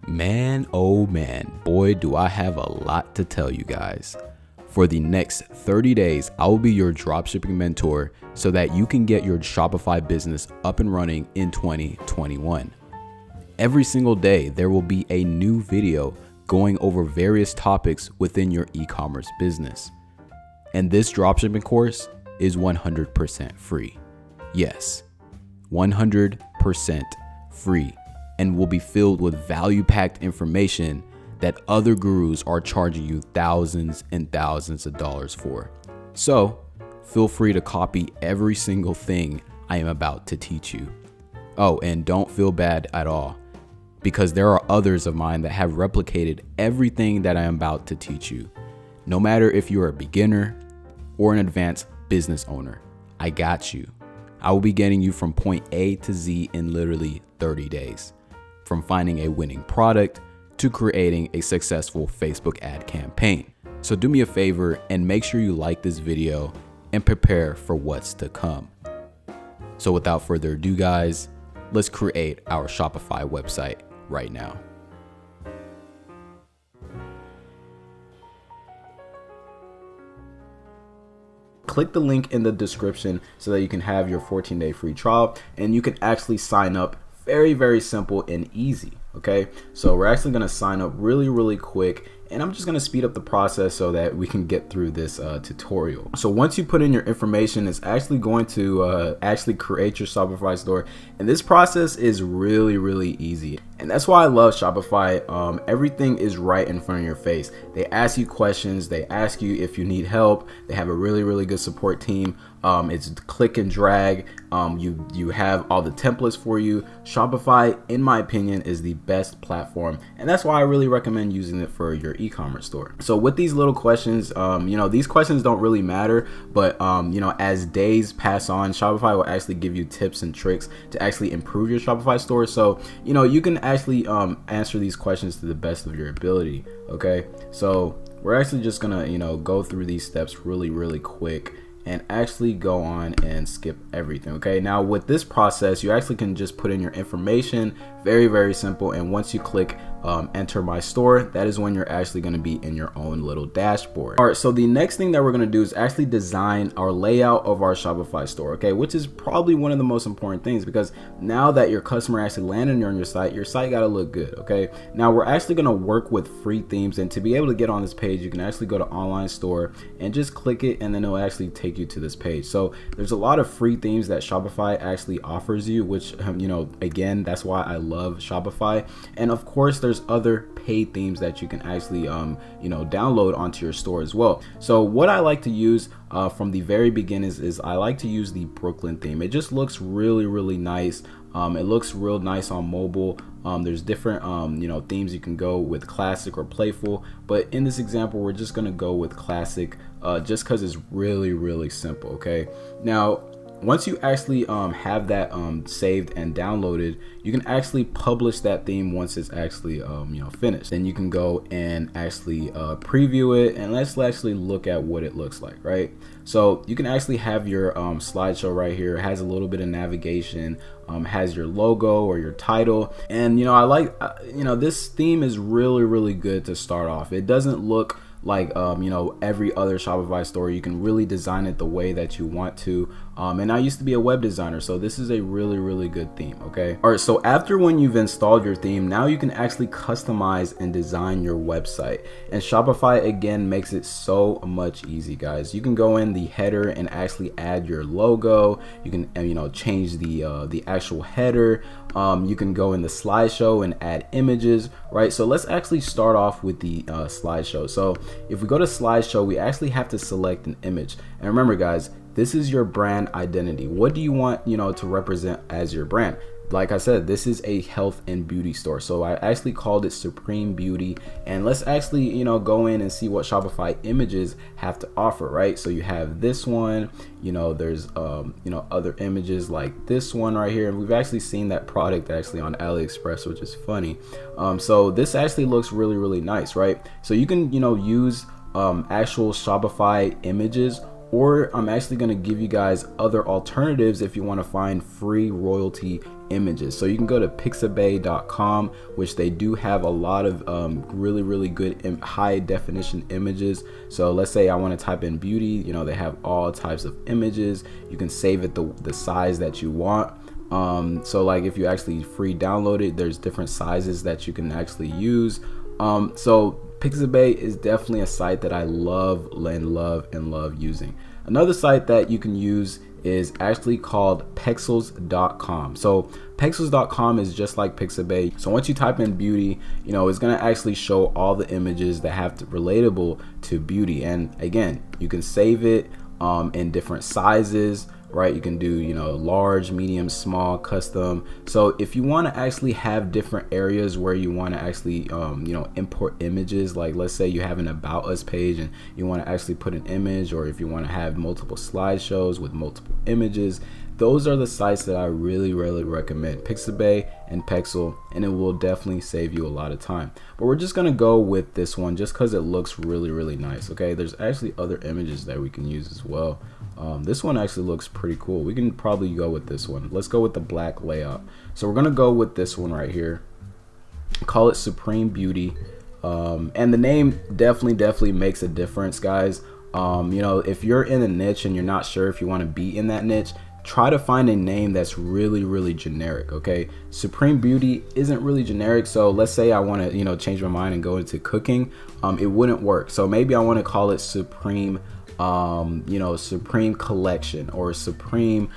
Man, oh man, boy, do I have a lot to tell you guys. For the next 30 days, I will be your dropshipping mentor so that you can get your Shopify business up and running in 2021. Every single day, there will be a new video going over various topics within your e-commerce business. And this dropshipping course is 100% free. Yes, 100% free, and will be filled with value-packed information that other gurus are charging you thousands and thousands of dollars for. So feel free to copy every single thing I am about to teach you. Oh, and don't feel bad at all, because there are others of mine that have replicated everything that I am about to teach you. No matter if you're a beginner or an advanced business owner, I got you. I will be getting you from point A to Z in literally 30 days. From finding a winning product to creating a successful Facebook ad campaign. So do me a favor and make sure you like this video and prepare for what's to come. So without further ado, guys, let's create our Shopify website right now. Click the link in the description so that you can have your 14-day free trial and you can actually sign up. Very simple and easy. Okay, so we're actually going to sign up really quick, and I'm just going to speed up the process so that we can get through this tutorial. So once you put in your information, it's actually going to actually create your Shopify store, and this process is really easy. And that's why I love Shopify. Everything is right in front of your face. They ask you questions, they ask you if you need help. They have a really good support team. It's click and drag. You have all the templates for you. Shopify, in my opinion, is the best platform, and that's why I really recommend using it for your e-commerce store. So with these little questions, these questions don't really matter, but as days pass on, Shopify will actually give you tips and tricks to actually improve your Shopify store. So you can actually answer these questions to the best of your ability. Okay, so we're actually just gonna go through these steps really quick and actually go on and skip everything. Okay, now with this process, you actually can just put in your information. Very simple. And once you click enter my store, that is when you're actually going to be in your own little dashboard. All right, so the next thing that we're going to do is actually design our layout of our Shopify store, okay, which is probably one of the most important things, because now that your customer actually landed on your site got to look good. Okay, now we're actually going to work with free themes, and to be able to get on this page, you can actually go to online store and just click it, and then it'll actually take you to this page. So there's a lot of free themes that Shopify actually offers you, which again, that's why I love Shopify. And of course, there's other paid themes that you can actually download onto your store as well. So what I like to use from the very beginning is I like to use the Brooklyn theme. It just looks really nice. It looks real nice on mobile. There's different themes you can go with, classic or playful, but in this example we're just gonna go with classic just because it's really simple. Okay, now once you actually have that saved and downloaded, you can actually publish that theme once it's actually finished. Then you can go and actually preview it, and let's actually look at what it looks like, right? So you can actually have your slideshow right here. It has a little bit of navigation, has your logo or your title, and I like this theme is really good to start off. It doesn't look like every other Shopify store. You can really design it the way that you want to, and I used to be a web designer, so this is a really good theme. Okay, all right, so after when you've installed your theme, now you can actually customize and design your website, and Shopify again makes it so much easy, guys. You can go in the header and actually add your logo. You can change the actual header. You can go in the slideshow and add images, right? So let's actually start off with the slideshow. So if we go to slideshow, we actually have to select an image. And remember, guys, this is your brand identity. What do you want to represent as your brand? Like I said, this is a health and beauty store, so I actually called it Supreme Beauty. And let's actually go in and see what Shopify images have to offer, right? So you have this one, there's other images like this one right here, and we've actually seen that product actually on AliExpress, which is funny. So this actually looks really nice, right? So you can use actual Shopify images or I'm actually going to give you guys other alternatives if you want to find free royalty images. So you can go to pixabay.com, which they do have a lot of really good high definition images. So let's say I want to type in beauty, you know, they have all types of images. You can save it the size that you want. So like if you actually free download it, there's different sizes that you can actually use. So Pixabay is definitely a site that I love using. Another site that you can use is actually called pexels.com. So pexels.com is just like Pixabay. So once you type in beauty, you know, it's going to actually show all the images that have to relatable to beauty. And again, you can save it in different sizes, right? You can do, you know, large, medium, small, custom. So if you want to actually have different areas where you want to actually, you know, import images, like let's say you have an About Us page and you want to actually put an image, or if you want to have multiple slideshows with multiple images, those are the sites that I really recommend, Pixabay and Pexel, and it will definitely save you a lot of time. But we're just gonna go with this one just because it looks really nice. Okay, there's actually other images that we can use as well. This one actually looks pretty cool. We can probably go with this one. Let's go with the black layout. So we're gonna go with this one right here. Call it Supreme Beauty, and the name definitely makes a difference, guys. You know, if you're in a niche and you're not sure if you want to be in that niche, try to find a name that's really generic. Okay, Supreme Beauty isn't really generic. So let's say I want to, you know, change my mind and go into cooking, it wouldn't work. So maybe I want to call it Supreme, you know, Supreme Collection, or Supreme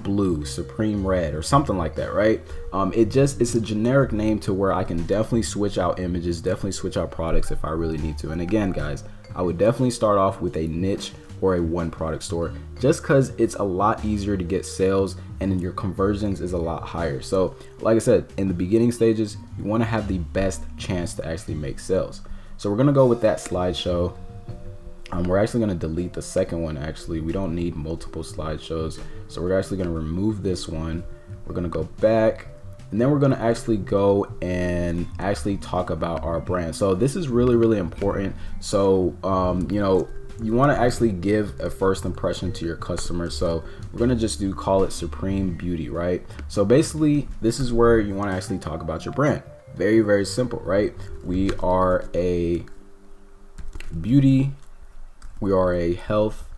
Blue, Supreme Red, or something like that, right? It's a generic name to where I can definitely switch out images, definitely switch out products if I really need to. And again, guys, I would definitely start off with a niche or a one product store, just because it's a lot easier to get sales and then your conversions is a lot higher. So like I said, in the beginning stages, you want to have the best chance to actually make sales. So we're going to go with that slideshow. We're actually going to delete the second one. Actually, we don't need multiple slideshows, so we're actually going to remove this one. We're going to go back, and then we're going to actually go and actually talk about our brand. So this is really important. So you know, you want to actually give a first impression to your customer. So we're going to just call it Supreme Beauty, right? So basically this is where you want to actually talk about your brand. Very simple, right? We are a beauty, we are a health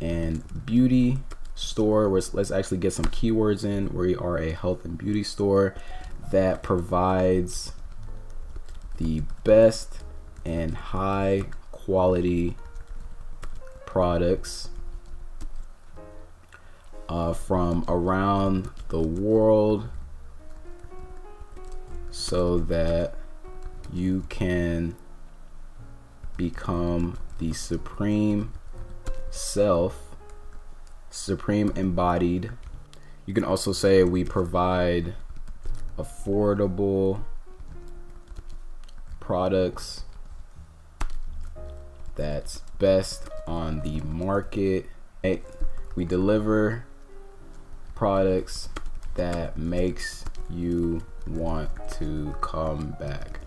and beauty store. Let's actually get some keywords in. We are a health and beauty store that provides the best and high quality products from around the world, so that you can become the supreme self, supreme embodied. You can also say we provide affordable products that's best on the market. We deliver products that makes you want to come back.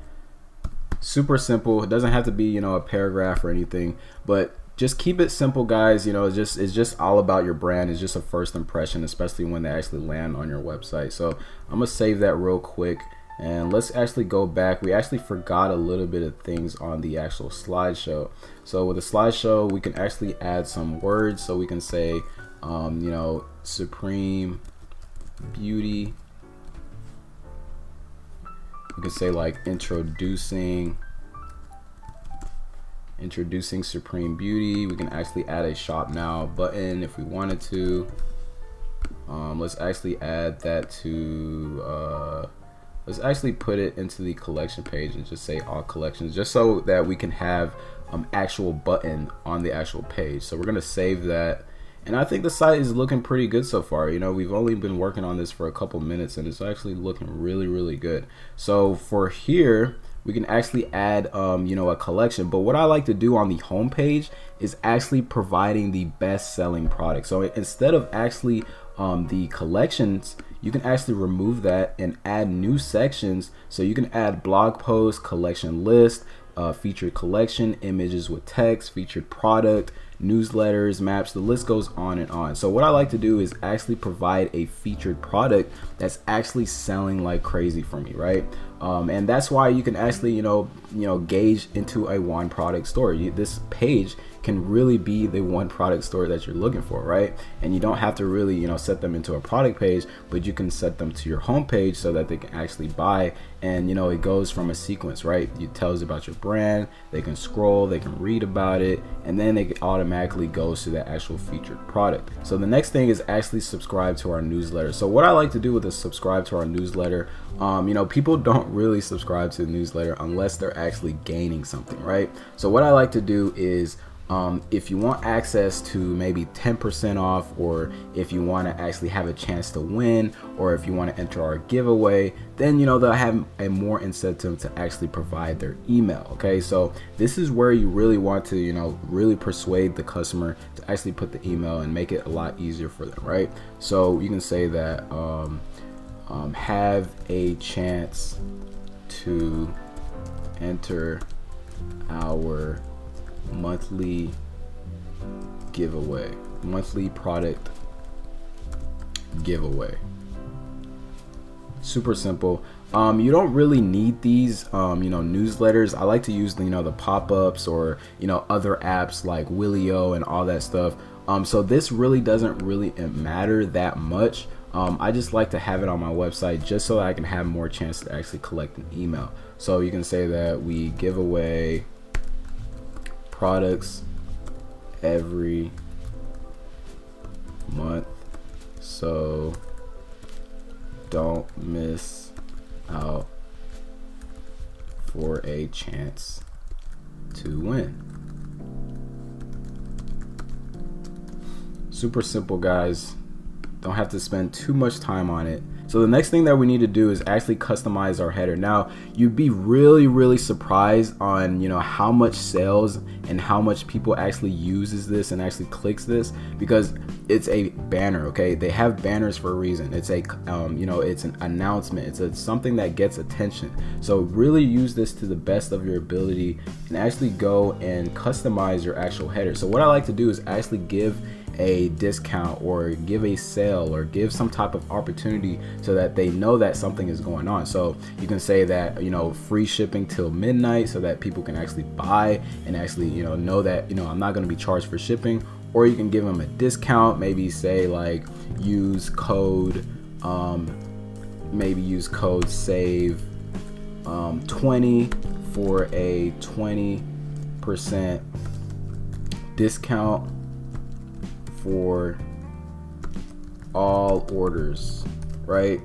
Super simple. It doesn't have to be, you know, a paragraph or anything, but just keep it simple, guys. You know, it's just all about your brand. It's just a first impression, especially when they actually land on your website. So I'm gonna save that real quick, and let's actually go back. We actually forgot a little bit of things on the actual slideshow. So with the slideshow, we can actually add some words. So we can say, you know, Supreme Beauty. We can say like introducing Supreme Beauty. We can actually add a shop now button if we wanted to. Let's actually add that to let's actually put it into the collection page and just say all collections, just so that we can have actual button on the actual page. So we're gonna save that, and I think the site is looking pretty good so far. You know, we've only been working on this for a couple minutes, and it's actually looking really good. So for here, we can actually add you know, a collection. But what I like to do on the home page is actually providing the best selling product. So instead of actually the collections, you can actually remove that and add new sections. So you can add blog post, collection list, featured collection, images with text, featured product, newsletters, maps, the list goes on and on. So what I like to do is actually provide a featured product that's actually selling like crazy for me, right? And that's why you can actually, gauge into a one product store. This page can really be the one product store that you're looking for, right? And you don't have to really, set them into a product page, but you can set them to your home page so that they can actually buy. And, it goes from a sequence, right? It tells about your brand, they can scroll, they can read about it, and then they automatically goes to the actual featured product. So the next thing is actually subscribe to our newsletter. So what I like to do with is subscribe to our newsletter. People don't really subscribe to the newsletter unless they're actually gaining something, right? So what I like to do is, if you want access to maybe 10% off, or if you want to actually have a chance to win, or if you want to enter our giveaway, then they'll have a more incentive to actually provide their email. Okay, so this is where you really want to really persuade the customer to actually put the email and make it a lot easier for them, right? So you can say that have a chance to enter our monthly giveaway, monthly product giveaway. Super simple. You don't really need these newsletters. I like to use the pop-ups or other apps like Willio and all that stuff. So this really doesn't really matter that much. I just like to have it on my website just so that I can have more chance to actually collect an email. So you can say that we give away products every month, so don't miss out for a chance to win. Super simple, guys. Don't have to spend too much time on it. So the next thing that we need to do is actually customize our header. Now, you'd be really surprised on how much sales and how much people actually uses this and actually clicks this, because it's a banner. Okay, they have banners for a reason. It's a it's an announcement. It's something that gets attention. So really use this to the best of your ability and actually go and customize your actual header. So what I like to do is actually give a discount or give a sale or give some type of opportunity so that they know that something is going on. So you can say that free shipping till midnight so that people can actually buy and actually know that I'm not going to be charged for shipping. Or you can give them a discount, maybe say like use code save 20 for a 20% discount for all orders, right?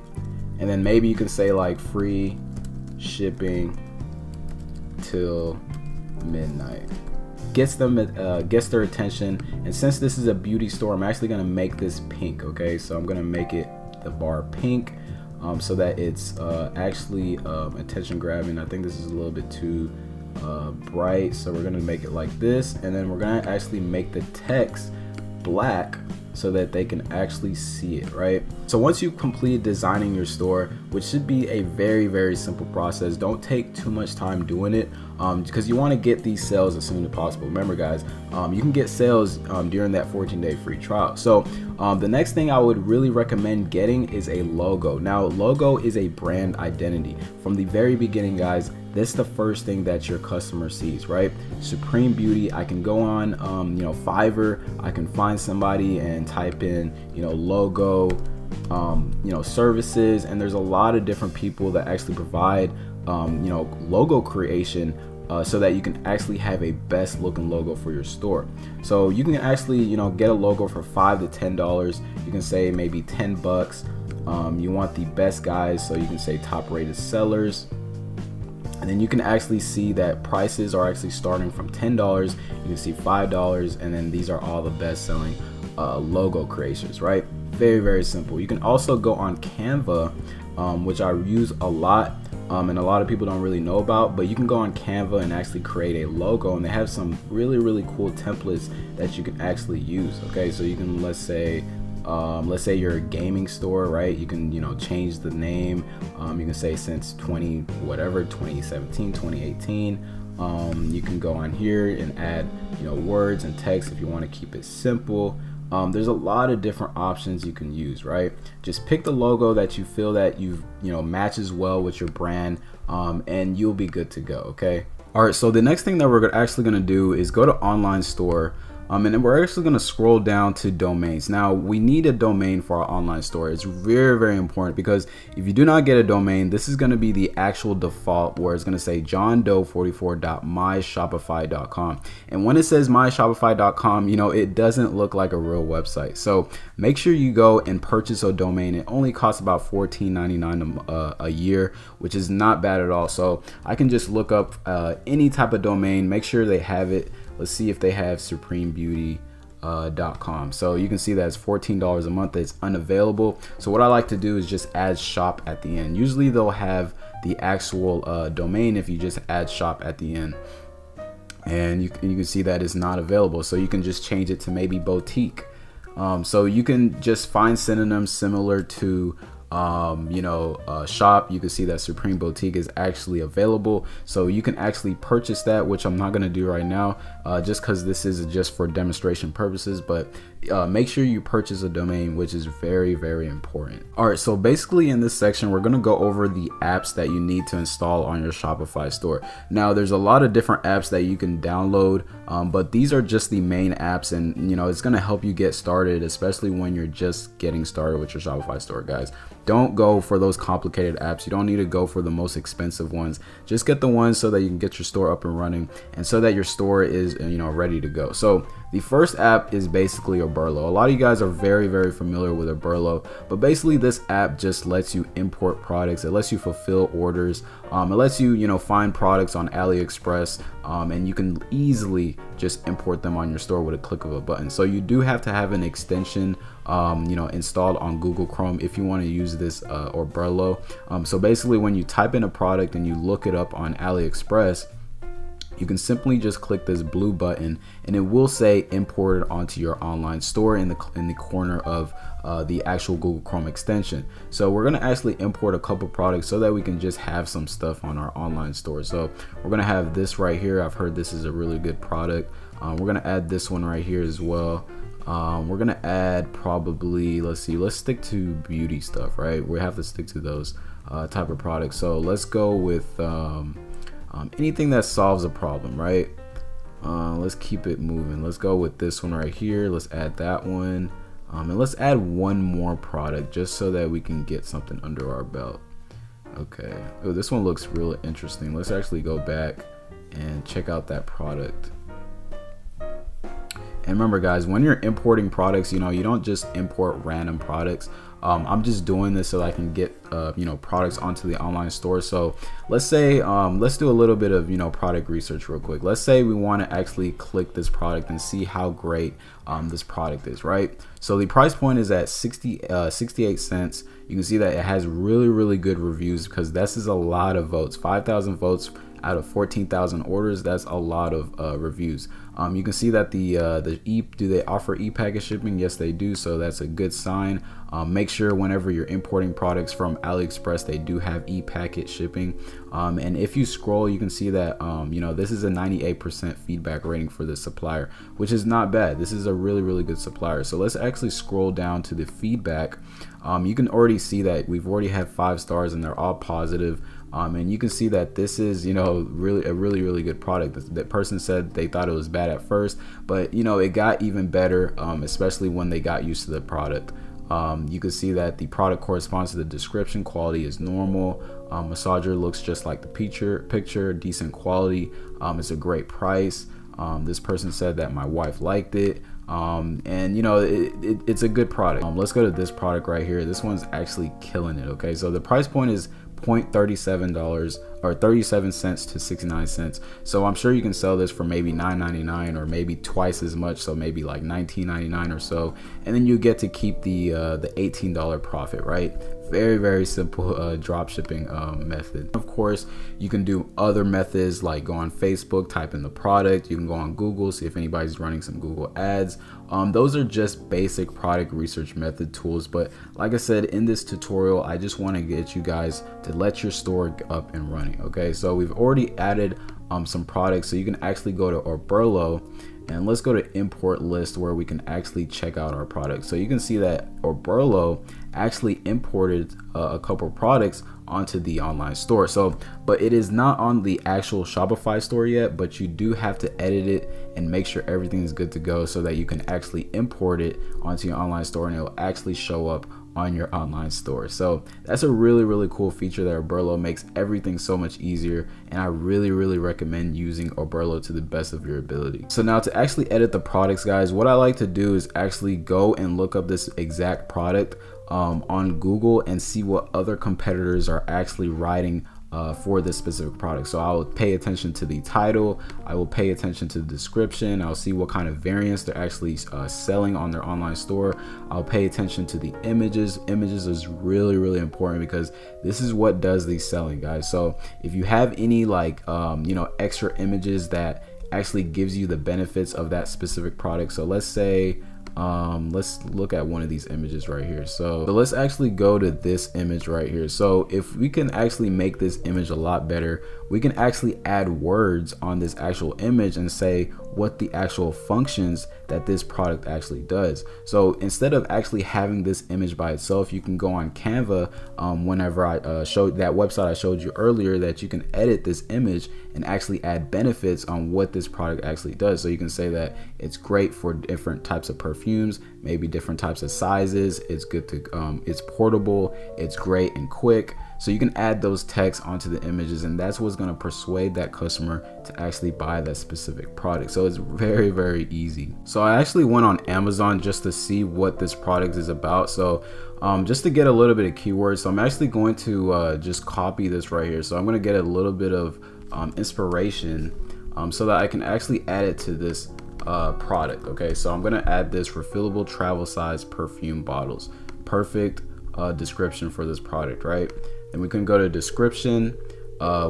And then maybe you can say like free shipping till midnight. Gets their attention. And since this is a beauty store, I'm actually gonna make this pink. Okay, so I'm gonna make it the bar pink, so that it's actually attention grabbing. I think this is a little bit too bright, so we're gonna make it like this, and then we're gonna actually make the text black so that they can actually see it, right? So once you've completed designing your store, which should be a very simple process, don't take too much time doing it, because you want to get these sales as soon as possible. Remember guys, you can get sales during that 14-day free trial. So the next thing I would really recommend getting is a logo. Now, logo is a brand identity. From the very beginning, guys, this is the first thing that your customer sees, right? Supreme Beauty. I can go on Fiverr, I can find somebody and type in logo services, and there's a lot of different people that actually provide logo creation, so that you can actually have a best looking logo for your store. So you can actually get a logo for $5 to $10. You can say maybe $10. You want the best guys, so you can say top rated sellers. And then you can actually see that prices are actually starting from $10. You can see $5, and then these are all the best selling logo creations, right? Very simple. You can also go on Canva, which I use a lot, and a lot of people don't really know about, but you can go on Canva and actually create a logo, and they have some really cool templates that you can actually use. Okay, so you can, let's say you're a gaming store, right? You can change the name. You can say since 2017, 2018, You can go on here and add, words and text if you want to keep it simple. There's a lot of different options you can use, right? Just pick the logo that you feel that matches well with your brand, and you'll be good to go. Okay. All right. So the next thing that we're actually going to do is go to online store. And then we're actually going to scroll down to domains. Now we need a domain for our online store. It's very, very important, because if you do not get a domain, this is going to be the actual default where it's going to say johndoe44.myshopify.com. And when it says myshopify.com, it doesn't look like a real website. So make sure you go and purchase a domain. It only costs about $14.99 a year, which is not bad at all. So I can just look up any type of domain, make sure they have it. Let's see if they have supremebeauty.com. So you can see that it's $14 a month. It's unavailable. So what I like to do is just add shop at the end. Usually they'll have the actual domain if you just add shop at the end. And you can see that it's not available. So you can just change it to maybe boutique. So you can just find synonyms similar to shop. You can see that Supreme Boutique is actually available, so you can actually purchase that, which I'm not going to do right now, just because this is just for demonstration purposes. But make sure you purchase a domain, which is very, very important. All right, so basically in this section we're going to go over the apps that you need to install on your Shopify store. Now there's a lot of different apps that you can download, but these are just the main apps, and it's going to help you get started, especially when you're just getting started with your Shopify store, guys. Don't go for those complicated apps. You don't need to go for the most expensive ones. Just get the ones so that you can get your store up and running, and so that your store is ready to go. So the first app is basically Oberlo. A lot of you guys are very, very familiar with Oberlo, but basically this app just lets you import products. It lets you fulfill orders. It lets you find products on AliExpress, and you can easily just import them on your store with a click of a button. So you do have to have an extension installed on Google Chrome if you want to use this Oberlo. So basically when you type in a product and you look it up on AliExpress, you can simply just click this blue button and it will say imported onto your online store in the corner of the actual Google Chrome extension. So we're going to actually import a couple products so that we can just have some stuff on our online store. So we're going to have this right here. I've heard this is a really good product. We're going to add this one right here as well. We're going to add probably, let's stick to beauty stuff, right? We have to stick to those type of products. So let's go with anything that solves a problem, right? Let's keep it moving. Let's go with this one right here. Let's add that one, and let's add one more product just so that we can get something under our belt. Okay. Oh, this one looks really interesting. Let's actually go back and check out that product. And remember, guys, when you're importing products, you don't just import random products. I'm just doing this so I can get products onto the online store. So let's say let's do a little bit of product research real quick. Let's say we want to actually click this product and see how great this product is, right? So the price point is at 68 cents. You can see that it has really, really good reviews, because this is a lot of votes. 5,000 votes out of 14,000 orders. That's a lot of reviews. You can see that do they offer e-package shipping? Yes, they do. So that's a good sign. Make sure whenever you're importing products from AliExpress, they do have e-package shipping. And if you scroll, you can see that this is a 98% feedback rating for the supplier, which is not bad. This is a really, really good supplier. So let's actually scroll down to the feedback. You can already see that we've already had 5 stars and they're all positive. And you can see that this is really good product. That person said they thought it was bad at first, but it got even better, especially when they got used to the product. You can see that the product corresponds to the description. Quality is normal. Massager looks just like the picture. Decent quality. It's a great price. This person said that my wife liked it. And it's a good product. Let's go to this product right here. This one's actually killing it. Okay, so the price point is $0.37 or 37 cents to 69 cents. So I'm sure you can sell this for maybe $9.99 or maybe twice as much, so maybe like $19.99 or so, and then you get to keep the $18 profit, right? Very, very simple drop shipping method. Of course, you can do other methods like go on Facebook, type in the product. You can go on Google, see if anybody's running some Google ads. Those are just basic product research method tools. But like I said, in this tutorial, I just want to get you guys to let your store up and running. Okay, so we've already added some products. So you can actually go to Oberlo, and let's go to import list where we can actually check out our products. So you can see that Oberlo actually imported a couple products onto the online store. So, but it is not on the actual Shopify store yet, but you do have to edit it and make sure everything is good to go so that you can actually import it onto your online store and it will actually show up on your online store. So that's a really cool feature that Oberlo makes everything so much easier, and I really recommend using Oberlo to the best of your ability. So now to actually edit the products, guys, what I like to do is actually go and look up this exact product on Google and see what other competitors are actually writing for this specific product. So I'll pay attention to the title, I will pay attention to the description, I'll see what kind of variants they're actually selling on their online store. I'll pay attention to the images. Images is really important because this is what does the selling, guys. So if you have any like extra images that actually gives you the benefits of that specific product, so let's say let's look at one of these images right here. So let's actually go to this image right here. So if we can actually make this image a lot better, we can actually add words on this actual image and say what the actual functions that this product actually does. So instead of actually having this image by itself, you can go on Canva whenever I showed that website I showed you earlier, that you can edit this image and actually add benefits on what this product actually does. So you can say that it's great for different types of perfumes, maybe different types of sizes, it's good to it's portable, it's great and quick. So you can add those texts onto the images, and that's what's going to persuade that customer to actually buy that specific product. So it's very easy. So I actually went on Amazon just to see what this product is about. So just to get a little bit of keywords, so I'm actually going to just copy this right here. So I'm going to get a little bit of inspiration so that I can actually add it to this product. Okay, so I'm going to add this refillable travel size perfume bottles. Perfect description for this product, right? And we can go to description.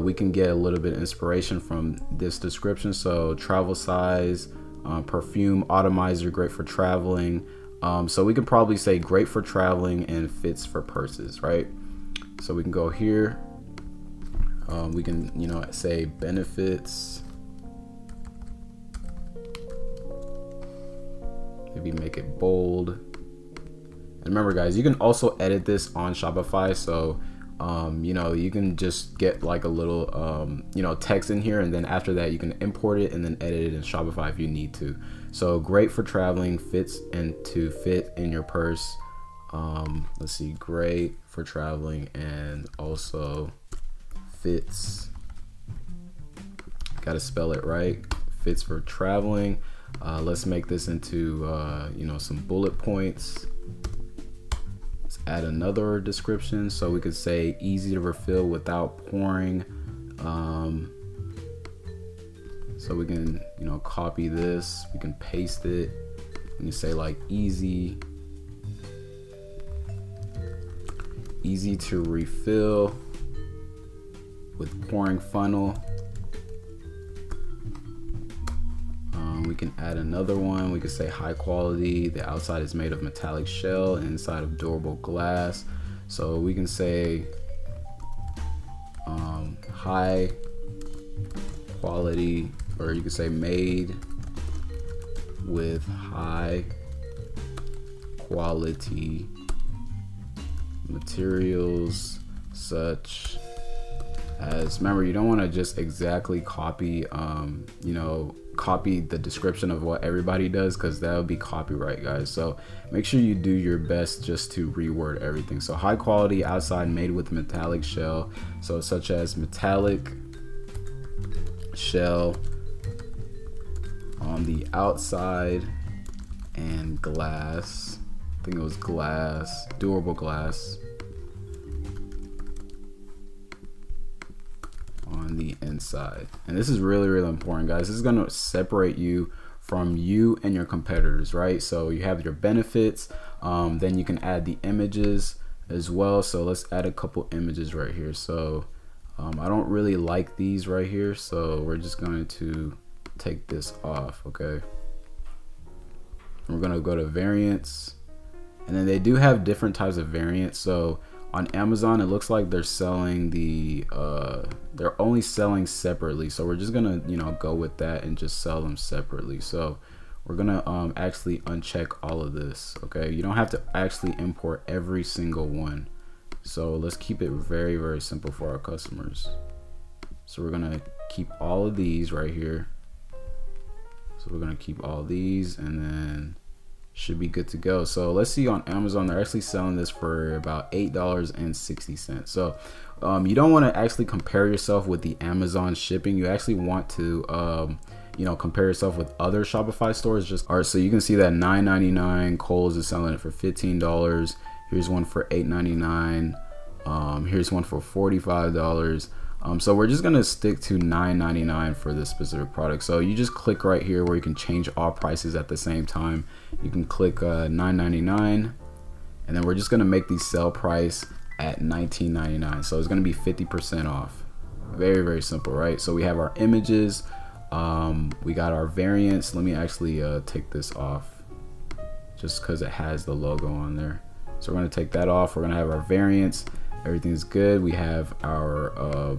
We can get a little bit of inspiration from this description. So travel size, perfume atomizer, great for traveling. So we can probably say great for traveling and fits for purses, right? So we can go here. We can, say benefits. Maybe make it bold. And remember, guys, you can also edit this on Shopify. So you can just get like a little text in here, and then after that you can import it and then edit it in Shopify if you need to. So great for traveling, fits and to fit in your purse. Let's see, great for traveling and also fits, gotta spell it right, fits for traveling. Let's make this into some bullet points. Add another description, so we could say easy to refill without pouring. So we can copy this, we can paste it, we can say like easy to refill with pouring funnel. We can add another one. We could say high quality. The outside is made of metallic shell and inside of durable glass. So we can say high quality, or you could say made with high quality materials such as, remember, you don't want to just exactly copy copy the description of what everybody does, because that would be copyright, guys. So make sure you do your best just to reword everything. So high quality outside made with metallic shell, so such as metallic shell on the outside and glass, I think it was glass, durable glass on the inside. And this is really important, guys. This is going to separate you from you and your competitors, right? So you have your benefits, then you can add the images as well. So let's add a couple images right here. So I don't really like these right here, so we're just going to take this off. Okay, we're going to go to variants, and then they do have different types of variants. So on Amazon, it looks like they're selling the they're only selling separately, so we're just gonna, you know, go with that and just sell them separately. So we're gonna actually uncheck all of this. Okay, you don't have to actually import every single one, so let's keep it very, very simple for our customers. So we're gonna keep all of these right here. So we're gonna keep all these, and then should be good to go. So let's see, on Amazon they're actually selling this for about $8.60. So you don't want to actually compare yourself with the Amazon shipping. You actually want to you know, compare yourself with other Shopify stores. Just all right, so you can see that $9.99, Kohl's is selling it for $15. Here's one for $8.99. Here's one for $45. So we're just gonna stick to $9.99 for this specific product. So you just click right here where you can change all prices at the same time. You can click $9.99, and then we're just gonna make the sell price at $19.99. So it's gonna be 50% off. Very, very simple, right? So we have our images, we got our variants. Let me actually take this off just because it has the logo on there. So we're gonna take that off. We're gonna have our variants. Everything's good. We have our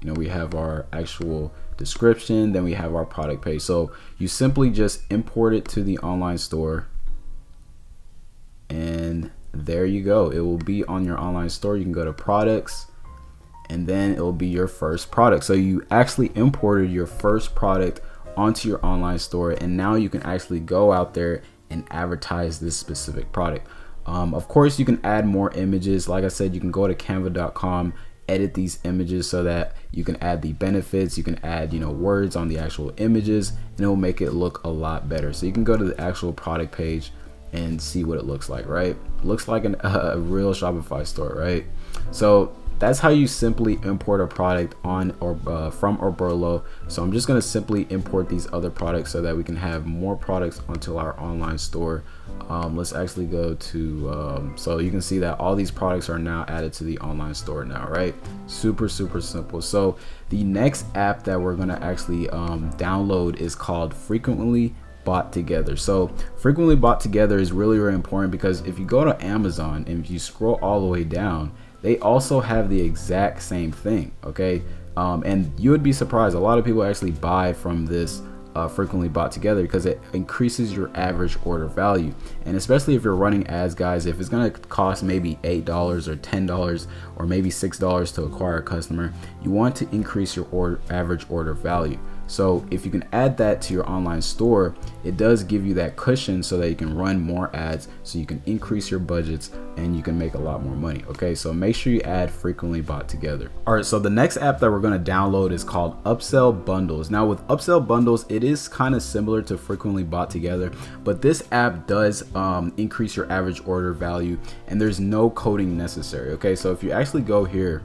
you know, we have our actual description, then we have our product page. So you simply just import it to the online store, and there you go. It will be on your online store. You can go to products, and then it will be your first product. So you actually imported your first product onto your online store, and now you can actually go out there and advertise this specific product. Of course, you can add more images. Like I said, you can go to canva.com, edit these images so that you can add the benefits. You can add, you know, words on the actual images, and it will make it look a lot better. So you can go to the actual product page and see what it looks like, right? Looks like a real Shopify store, right? So that's how you simply import a product on or from Oberlo. So I'm just gonna simply import these other products so that we can have more products onto our online store. Let's actually go to, so you can see that all these products are now added to the online store now, right? Super, super simple. So the next app that we're gonna actually download is called Frequently Bought Together. So Frequently Bought Together is really, really important, because if you go to Amazon and if you scroll all the way down, they also have the exact same thing, okay? And you would be surprised, a lot of people actually buy from this Frequently Bought Together because it increases your average order value. And especially if you're running ads, guys, if it's gonna cost maybe $8 or $10 or maybe $6 to acquire a customer, you want to increase your average order value. So if you can add that to your online store, it does give you that cushion so that you can run more ads, so you can increase your budgets and you can make a lot more money. Okay, so make sure you add Frequently Bought Together. All right, so the next app that we're going to download is called Upsell Bundles. Now with Upsell Bundles, it is kind of similar to Frequently Bought Together, but this app does increase your average order value, and there's no coding necessary. Okay, so if you actually go here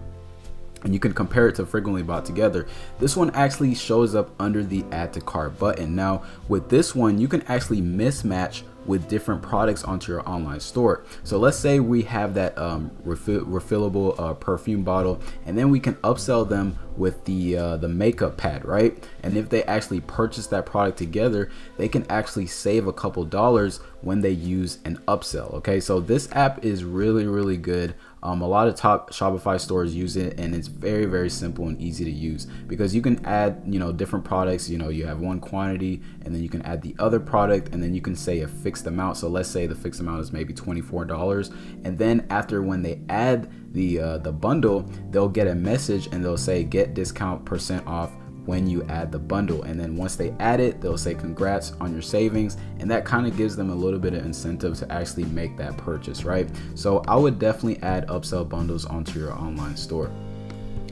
and you can compare it to Frequently Bought Together, this one actually shows up under the add to cart button. Now with this one, you can actually mismatch with different products onto your online store. So let's say we have that refillable perfume bottle, and then we can upsell them with the makeup pad, right? And if they actually purchase that product together, they can actually save a couple dollars when they use an upsell. Okay, so this app is really, really good. A lot of top Shopify stores use it, and it's very, very simple and easy to use, because you can add, you know, different products. You know, you have one quantity, and then you can add the other product, and then you can say a fixed amount. So let's say the fixed amount is maybe $24, and then after, when they add the bundle, they'll get a message and they'll say get discount % off when you add the bundle. And then once they add it, they'll say congrats on your savings, and that kind of gives them a little bit of incentive to actually make that purchase, right? So I would definitely add Upsell Bundles onto your online store.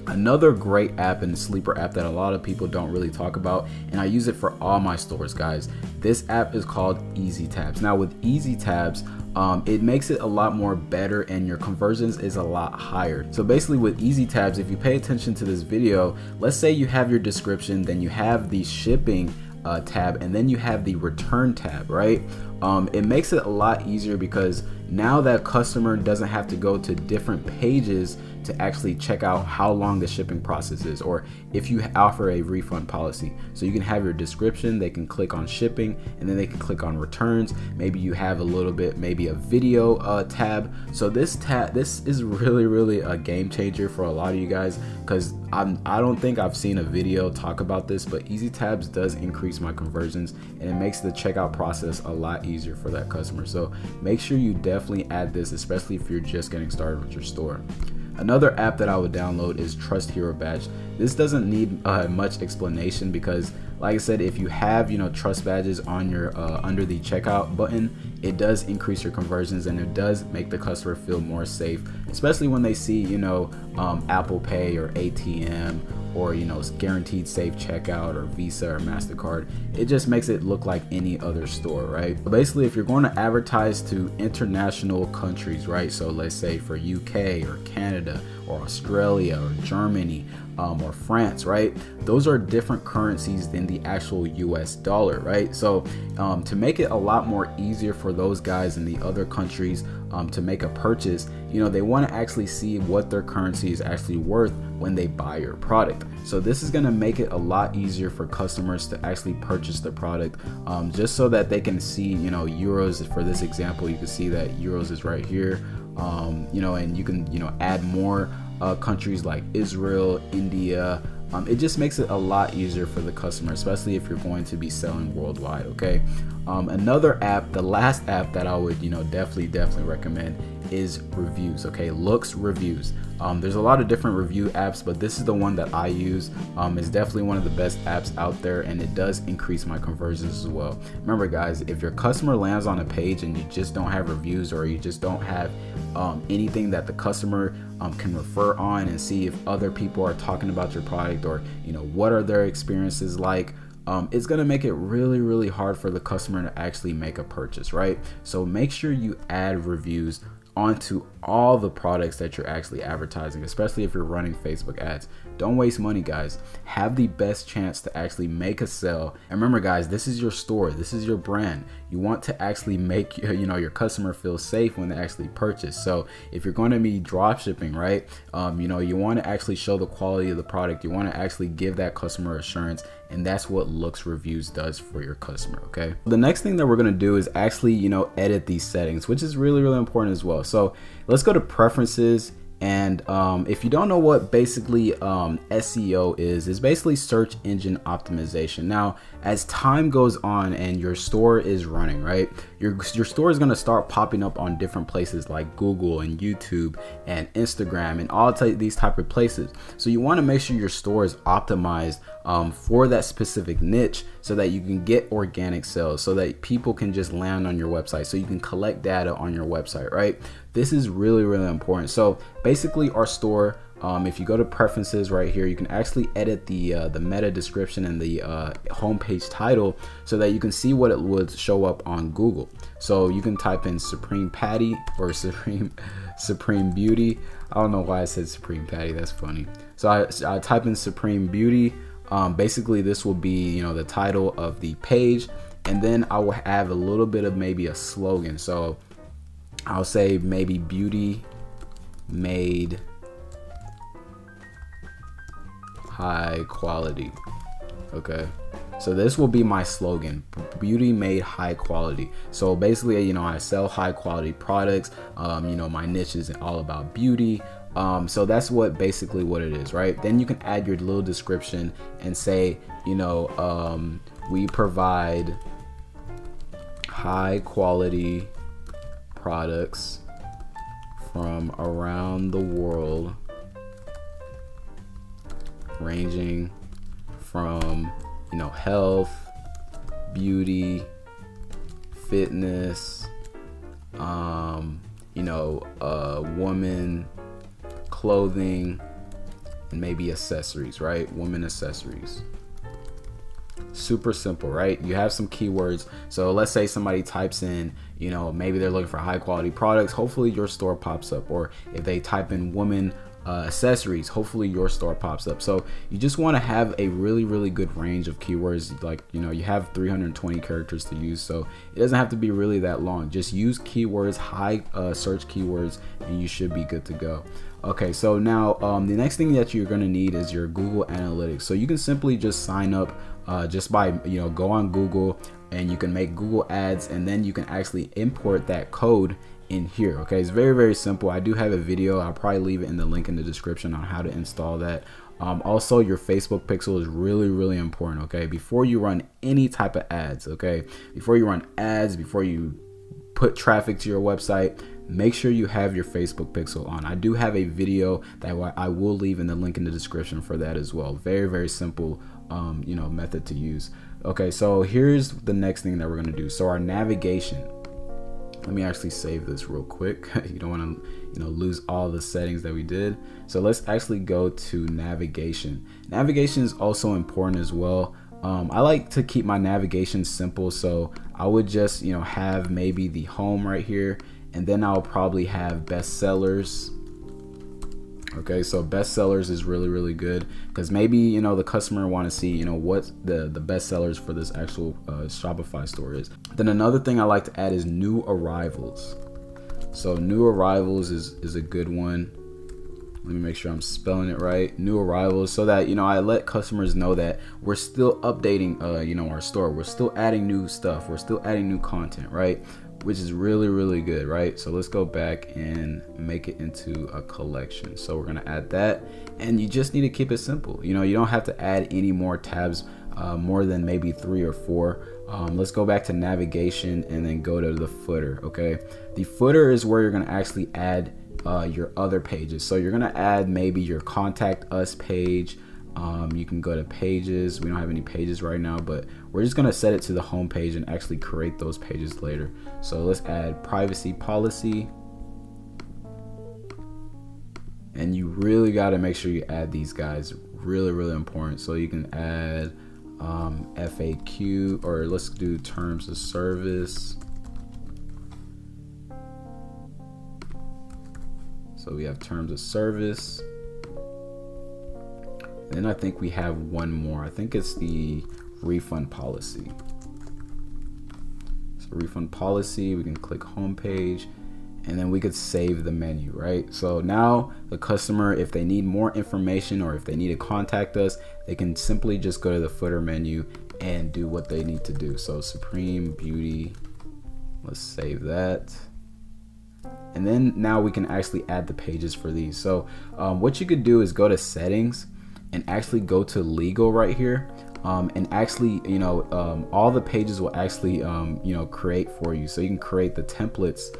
Another great app and sleeper app that a lot of people don't really talk about, and I use it for all my stores, guys. This app is called Easy Tabs. Now with Easy Tabs, it makes it a lot more better, and your conversions is a lot higher. So basically with Easy Tabs, if you pay attention to this video, let's say you have your description, then you have the shipping tab, and then you have the return tab, right? It makes it a lot easier, because now that customer doesn't have to go to different pages to actually check out how long the shipping process is, or if you offer a refund policy. So you can have your description, they can click on shipping, and then they can click on returns. Maybe you have a little bit, maybe a video tab. So this is really a game changer for a lot of you guys, because I don't think I've seen a video talk about this, but easy tabs does increase my conversions, and it makes the checkout process a lot easier for that customer. So make sure you definitely add this, especially if you're just getting started with your store. Another app that I would download is Trust Hero Badge. This doesn't need much explanation, because like I said, if you have trust badges on your under the checkout button, it does increase your conversions, and it does make the customer feel more safe, especially when they see Apple Pay or ATM, or guaranteed safe checkout, or Visa or MasterCard. It just makes it look like any other store, right? So basically, if you're going to advertise to international countries, right? So let's say for UK or Canada or Australia or Germany or France, right? Those are different currencies than the actual US dollar, right? So to make it a lot more easier for those guys in the other countries to make a purchase, they want to actually see what their currency is actually worth when they buy your product. So this is going to make it a lot easier for customers to actually purchase the product, just so that they can see, euros. For this example, you can see that euros is right here, and you can, add more countries like Israel, India. It just makes it a lot easier for the customer, especially if you're going to be selling worldwide. Okay. Another app, the last app that I would definitely recommend is reviews. Okay, Looks Reviews. There's a lot of different review apps, but this is the one that I use. It's definitely one of the best apps out there, and it does increase my conversions as well. Remember guys, if your customer lands on a page and you just don't have reviews, or you just don't have anything that the customer can refer on and see if other people are talking about your product, or what are their experiences like, it's going to make it really hard for the customer to actually make a purchase, right? So make sure you add reviews onto all the products that you're actually advertising, especially if you're running Facebook ads. Don't waste money, guys. Have the best chance to actually make a sale. And remember guys, this is your store, this is your brand. You want to actually make your customer feel safe when they actually purchase. So if you're going to be drop shipping, right, you want to actually show the quality of the product. You want to actually give that customer assurance, and that's what Looks Reviews does for your customer. Okay, the next thing that we're going to do is actually edit these settings, which is really important as well. So let's go to preferences. And if you don't know what basically SEO is, it's basically search engine optimization. Now, as time goes on and your store is running, right, your store is going to start popping up on different places like Google and YouTube and Instagram and all these type of places. So you want to make sure your store is optimized for that specific niche, so that you can get organic sales, so that people can just land on your website, so you can collect data on your website, right? This is really important. So basically our store, if you go to preferences right here, you can actually edit the meta description and the homepage title, so that you can see what it would show up on Google. So you can type in Supreme Patty or Supreme Beauty. I don't know why I said Supreme Patty, that's funny. So I type in Supreme Beauty. Basically this will be the title of the page, and then I will have a little bit of maybe a slogan. So I'll say maybe beauty made high quality. Okay, so this will be my slogan, beauty made high quality. So basically, I sell high quality products. My niche is all about beauty. So that's basically what it is, right? Then you can add your little description and say, we provide high quality products from around the world, ranging from health, beauty, fitness, woman clothing, and maybe accessories, right? Women accessories. Super simple, right? You have some keywords. So let's say somebody types in, maybe they're looking for high quality products. Hopefully your store pops up. Or if they type in women accessories, hopefully your store pops up. So you just want to have a really good range of keywords. Like, you know, you have 320 characters to use, so it doesn't have to be really that long. Just use keywords, high search keywords, and you should be good to go. Okay, so now the next thing that you're going to need is your Google Analytics. So you can simply just sign up just by, you know, go on Google, and you can make Google ads, and then you can actually import that code in here. Okay, it's very simple. I do have a video, I'll probably leave it in the link in the description on how to install that. Also, your Facebook pixel is really important. Okay, before you run any type of ads, okay, before you run ads, before you put traffic to your website, make sure you have your Facebook pixel on. I do have a video that I will leave in the link in the description for that as well. Very simple you know, method to use. Okay, so here's the next thing that we're going to do. So our navigation, let me actually save this real quick. You don't want to, you know, lose all the settings that we did. So let's actually go to navigation. Navigation is also important as well. I like to keep my navigation simple, so I would just, you know, have maybe the home right here, and then I'll probably have bestsellers. Okay, so bestsellers is really good, because maybe, you know, the customer want to see, you know, what the bestsellers for this actual Shopify store is. Then another thing I like to add is new arrivals. So new arrivals is a good one. Let me make sure I'm spelling it right. New arrivals, so that, you know, I let customers know that we're still updating you know, our store. We're still adding new stuff. We're still adding new content, right? Which is really good, right? So let's go back and make it into a collection. So we're gonna add that, and you just need to keep it simple. You know, you don't have to add any more tabs, more than maybe 3 or 4. Let's go back to navigation and then go to the footer. Okay, the footer is where you're gonna actually add your other pages. So you're gonna add maybe your contact us page. You can go to pages. We don't have any pages right now, but we're just gonna set it to the home page and actually create those pages later. So let's add privacy policy, and you really got to make sure you add these guys. Really important. So you can add FAQ, or let's do terms of service. So we have terms of service. Then I think we have one more. I think it's the refund policy. So refund policy, we can click home page, and then we could save the menu, right? So now the customer, if they need more information or if they need to contact us, they can simply just go to the footer menu and do what they need to do. So Supreme Beauty, let's save that. And then now we can actually add the pages for these. So what you could do is go to settings and actually go to legal right here, and actually, you know, all the pages will actually you know, create for you. So you can create the templates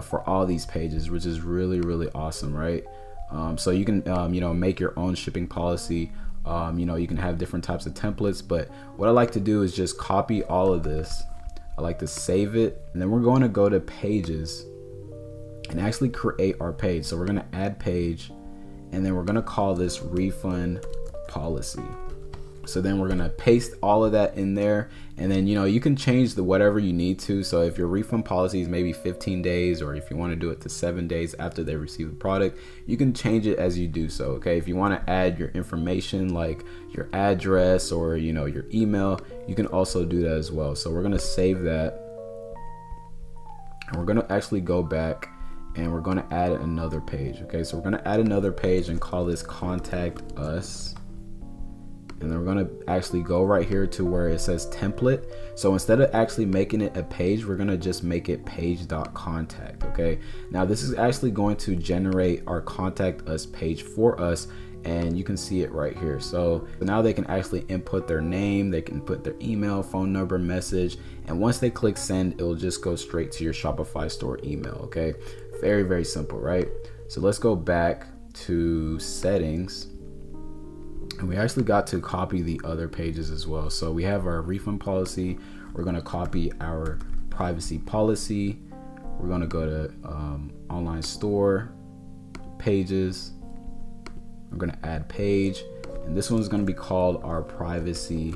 for all these pages, which is really awesome, right? So you can you know, make your own shipping policy. You know, you can have different types of templates, but what I like to do is just copy all of this. I like to save it, and then we're going to go to pages and actually create our page. So we're going to add page, and then we're going to call this refund policy. So then we're going to paste all of that in there, and then, you know, you can change the whatever you need to. So if your refund policy is maybe 15 days, or if you want to do it to 7 days after they receive the product, you can change it as you do so. Okay, if you want to add your information like your address or, you know, your email, you can also do that as well. So we're going to save that, and we're going to actually go back and we're going to add another page. Okay, so we're going to add another page and call this contact us, and then we're going to actually go right here to where it says template. So instead of actually making it a page, we're going to just make it page.contact. Okay, now this is actually going to generate our contact us page for us, and you can see it right here. So now they can actually input their name, they can put their email, phone number, message, and once they click send, it will just go straight to your Shopify store email. Okay, very simple, right? So let's go back to settings, and we actually got to copy the other pages as well. So we have our refund policy, we're going to copy our privacy policy, we're going to go to online store, pages, we're going to add page, and this one's going to be called our privacy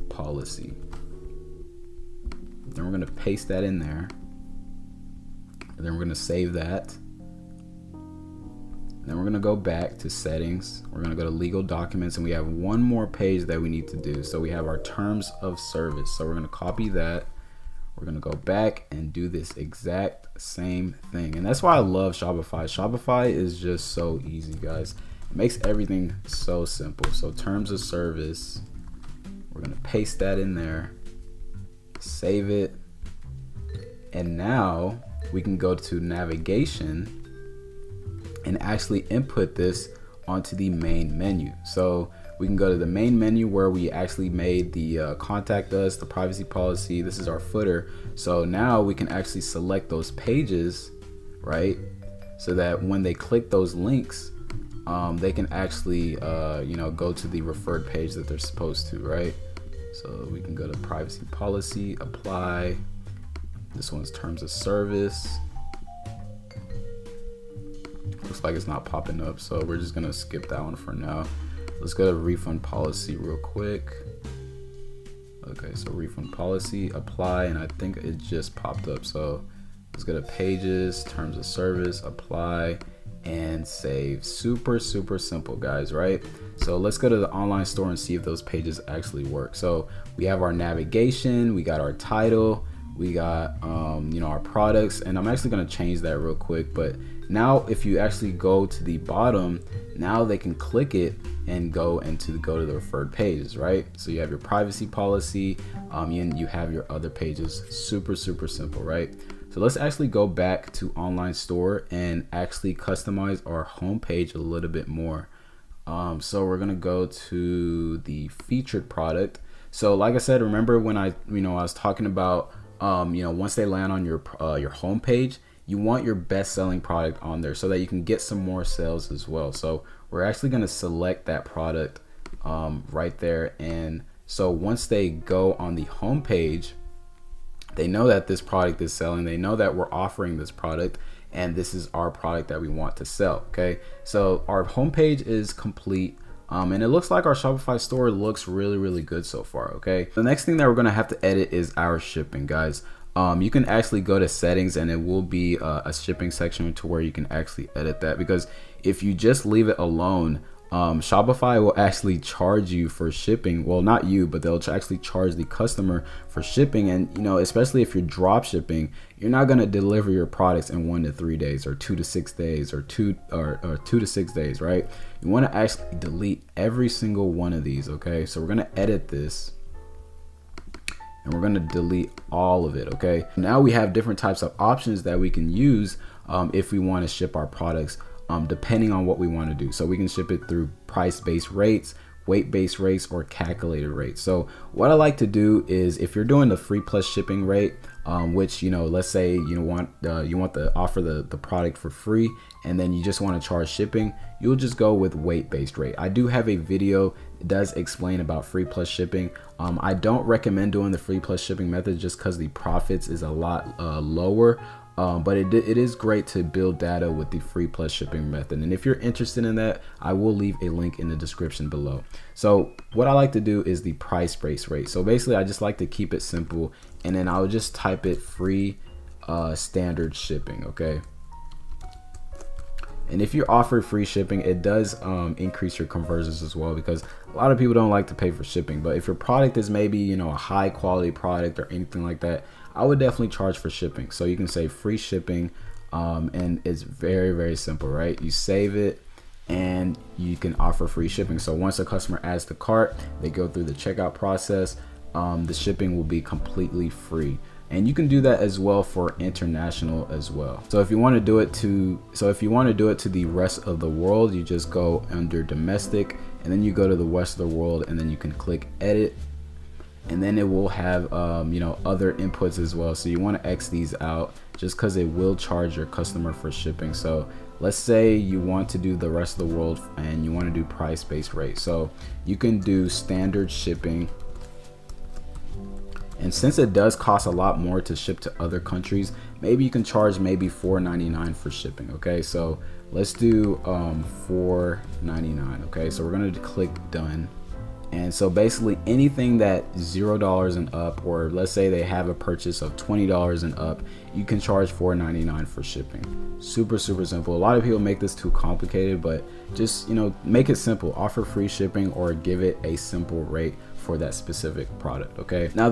policy. Then we're going to paste that in there, and then we're going to save that. And then we're gonna go back to settings. We're gonna go to legal documents, and we have one more page that we need to do. So we have our terms of service. So we're gonna copy that. We're gonna go back and do this exact same thing. And that's why I love Shopify. Shopify is just so easy, guys. It makes everything so simple. So terms of service, we're gonna paste that in there, save it. And now we can go to navigation and actually input this onto the main menu. So we can go to the main menu where we actually made the contact us, the privacy policy. This is our footer. So now we can actually select those pages, right? So that when they click those links, they can actually, go to the referred page that they're supposed to, right? So we can go to privacy policy, apply. This one's terms of service. Looks like it's not popping up, so we're just gonna skip that one for now. Let's go to refund policy real quick. Okay, so refund policy, apply, and I think it just popped up. So let's go to pages, terms of service, apply, and save. Super simple, guys, right? So let's go to the online store and see if those pages actually work. So we have our navigation, we got our title, we got our products, and I'm actually going to change that real quick. But now if you actually go to the bottom, now they can click it and go to the referred pages, right? So you have your privacy policy, and you have your other pages. Super simple, right? So let's actually go back to online store and actually customize our home page a little bit more. So we're gonna go to the featured product. So like I said, remember when I was talking about once they land on your home page, you want your best selling product on there so that you can get some more sales as well. So we're actually going to select that product right there. And so once they go on the home page, they know that this product is selling. They know that we're offering this product, and this is our product that we want to sell. Okay, so our home page is complete. And it looks like our Shopify store looks really good so far. Okay, the next thing that we're gonna have to edit is our shipping, guys. You can actually go to settings, and it will be a shipping section to where you can actually edit that, because if you just leave it alone, Shopify will actually charge you for shipping. Well, not you, but they'll actually charge the customer for shipping. And especially if you're drop shipping, you're not going to deliver your products in 1 to 3 days, or 2 to 6 days, or 2 to 6 days, right? You want to actually delete every single one of these. Okay, so we're going to edit this, and we're going to delete all of it. Okay, now we have different types of options that we can use if we want to ship our products, depending on what we want to do. So we can ship it through price-based rates, weight-based rates, or calculated rates. So what I like to do is, if you're doing the free plus shipping rate, which let's say you want to offer the product for free, and then you just want to charge shipping, you'll just go with weight-based rate. I do have a video that does explain about free plus shipping. I don't recommend doing the free plus shipping method just because the profits is a lot lower. But it is great to build data with the free plus shipping method. And if you're interested in that, I will leave a link in the description below. So what I like to do is the price-based rate. So basically, I just like to keep it simple, and then I'll just type it free standard shipping. Okay. And if you offer free shipping, it does increase your conversions as well, because a lot of people don't like to pay for shipping. But if your product is maybe a high quality product or anything like that, I would definitely charge for shipping. So you can say free shipping, and it's very simple, right? You save it, and you can offer free shipping. So once a customer adds the cart, they go through the checkout process, the shipping will be completely free. And you can do that as well for international as well. So if you want to do it to the rest of the world, you just go under domestic, and then you go to the rest of the world, and then you can click edit, and then it will have other inputs as well. So you want to X these out just because it will charge your customer for shipping. So let's say you want to do the rest of the world and you want to do price-based rate. So you can do standard shipping. And since it does cost a lot more to ship to other countries, maybe you can charge maybe $4.99 for shipping. Okay, so let's do $4.99. Okay, so we're going to click done. And so basically anything that $0 and up, or let's say they have a purchase of $20 and up, you can charge $4.99 for shipping. Super simple. A lot of people make this too complicated, but just, you know, make it simple. Offer free shipping or give it a simple rate for that specific product. Okay, now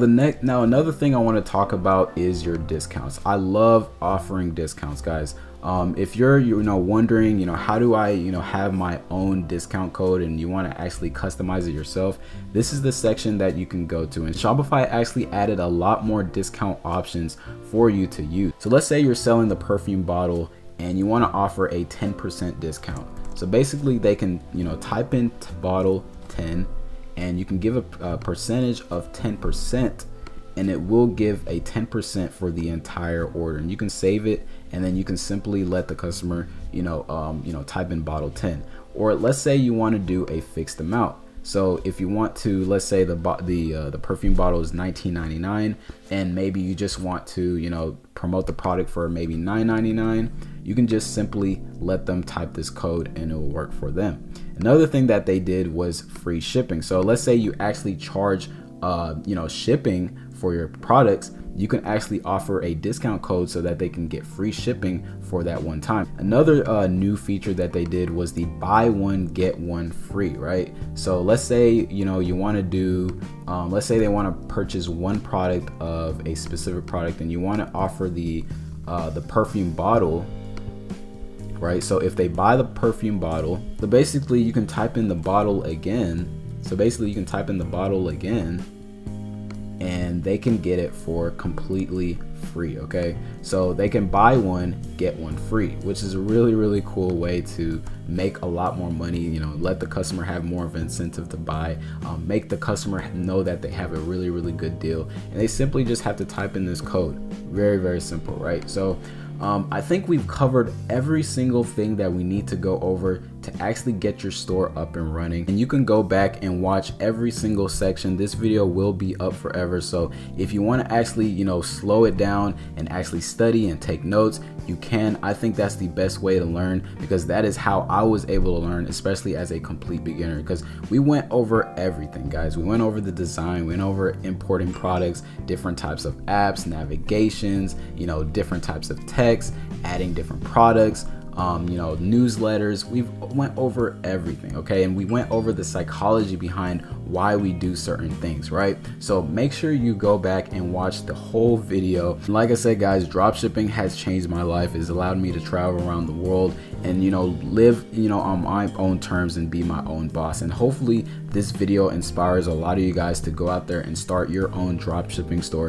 another thing I want to talk about is your discounts. I love offering discounts, guys. If you're wondering, how do I have my own discount code, and you want to actually customize it yourself, this is the section that you can go to. And Shopify actually added a lot more discount options for you to use. So let's say you're selling the perfume bottle and you want to offer a 10% discount. So basically they can type in bottle 10 and you can give a percentage of 10%, and it will give a 10% for the entire order. And you can save it, and then you can simply let the customer type in bottle 10. Or let's say you want to do a fixed amount. So if you want to, let's say the perfume bottle is $19.99, and maybe you just want to promote the product for maybe $9.99, you can just simply let them type this code and it will work for them. Another thing that they did was free shipping. So let's say you actually charge shipping for your products, you can actually offer a discount code so that they can get free shipping for that one time. Another new feature that they did was the buy one get one free, right? So let's say you want to do let's say they want to purchase one product of a specific product, and you want to offer the perfume bottle, right? So if they buy the perfume bottle, so basically you can type in the bottle again. And they can get it for completely free. Okay, so they can buy one get one free, which is a really cool way to make a lot more money. Let the customer have more of an incentive to buy, make the customer know that they have a really good deal, and they simply just have to type in this code. Very simple, right? So I think we've covered every single thing that we need to go over to actually get your store up and running. And you can go back and watch every single section. This video will be up forever. So if you want to actually, slow it down and actually study and take notes, you can. I think that's the best way to learn, because that is how I was able to learn, especially as a complete beginner, because we went over everything, guys. We went over the design, we went over importing products, different types of apps, navigations, different types of text, adding different products, newsletters. We've went over everything, okay? And we went over the psychology behind why we do certain things, right? So make sure you go back and watch the whole video. Like I said, guys, dropshipping has changed my life. It's allowed me to travel around the world and live on my own terms and be my own boss. And hopefully this video inspires a lot of you guys to go out there and start your own dropshipping store